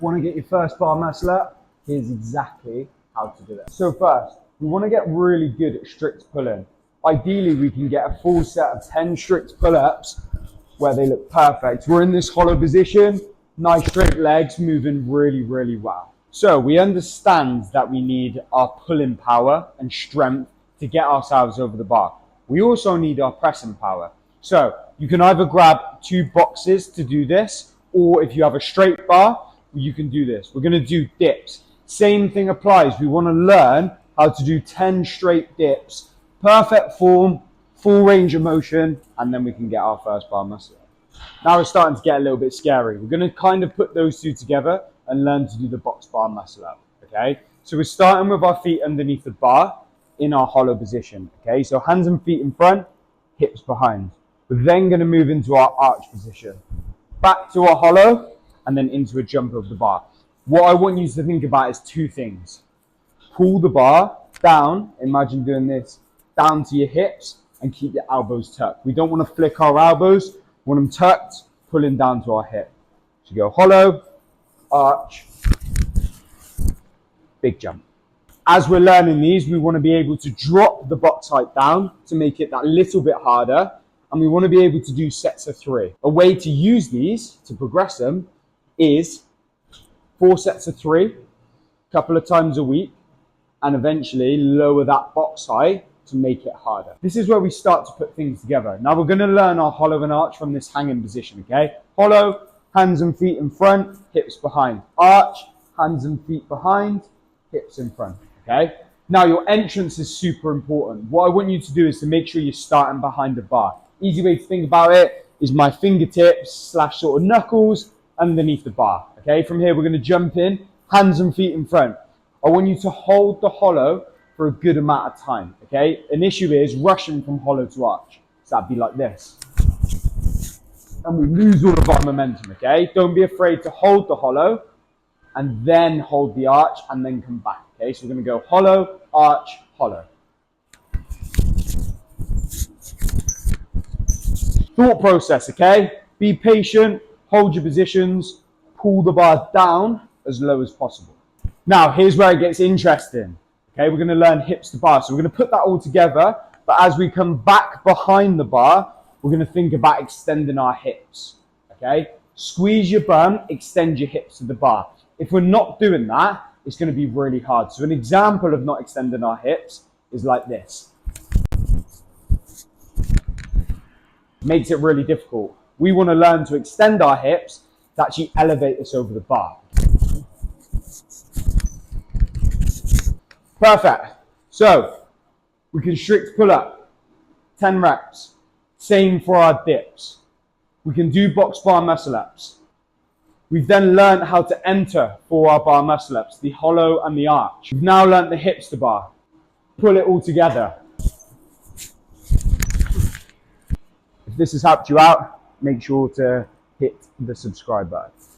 Want to get your first bar muscle up? Here's exactly how to do it. So first, we want to get really good at strict pulling. Ideally, we can get a full set of 10 strict pull-ups where they look perfect. We're in this hollow position, nice straight legs, moving really, really well. So we understand that we need our pulling power and strength to get ourselves over the bar. We also need our pressing power. So you can either grab 2 boxes to do this, or if you have a straight bar, you can do this. We're going to do dips. Same thing applies. We want to learn how to do 10 straight dips, perfect form, full range of motion, and then we can get our first bar muscle up. Now it's starting to get a little bit scary. We're going to kind of put those two together and learn to do the box bar muscle up, okay? So we're starting with our feet underneath the bar in our hollow position, okay? So hands and feet in front, hips behind. We're then going to move into our arch position. Back to our hollow, and then into a jump over the bar. What I want you to think about is 2 things. Pull the bar down, imagine doing this, down to your hips, and keep your elbows tucked. We don't want to flick our elbows, we want them tucked, pulling down to our hip. So go hollow, arch, big jump. As we're learning these, we want to be able to drop the box height down to make it that little bit harder, and we want to be able to do sets of 3. A way to use these, to progress them, is 4 sets of 3, a couple of times a week, and eventually lower that box height to make it harder. This is where we start to put things together. Now we're going to learn our hollow and arch from this hanging position, okay? Hollow, hands and feet in front, hips behind. Arch, hands and feet behind, hips in front, okay? Now your entrance is super important. What I want you to do is to make sure you're starting behind the bar. Easy way to think about it is my fingertips / sort of knuckles underneath the bar, okay? From here, we're going to jump in, hands and feet in front. I want you to hold the hollow for a good amount of time, okay? An issue is rushing from hollow to arch. So that'd be like this. And we lose all of our momentum, okay? Don't be afraid to hold the hollow and then hold the arch and then come back, okay? So we're going to go hollow, arch, hollow. Thought process, okay? Be patient, hold your positions, pull the bar down as low as possible. Now, here's where it gets interesting. Okay, we're going to learn hips to bar. So we're going to put that all together, but as we come back behind the bar, we're going to think about extending our hips. Okay, squeeze your bum, extend your hips to the bar. If we're not doing that, it's going to be really hard. So an example of not extending our hips is like this. Makes it really difficult. We want to learn to extend our hips to actually elevate us over the bar. Perfect. So we can strict pull up, 10 reps. Same for our dips. We can do box bar muscle ups. We've then learned how to enter for our bar muscle ups, the hollow and the arch. We've now learned the hips to bar. Pull it all together. If this has helped you out, make sure to hit the subscribe button.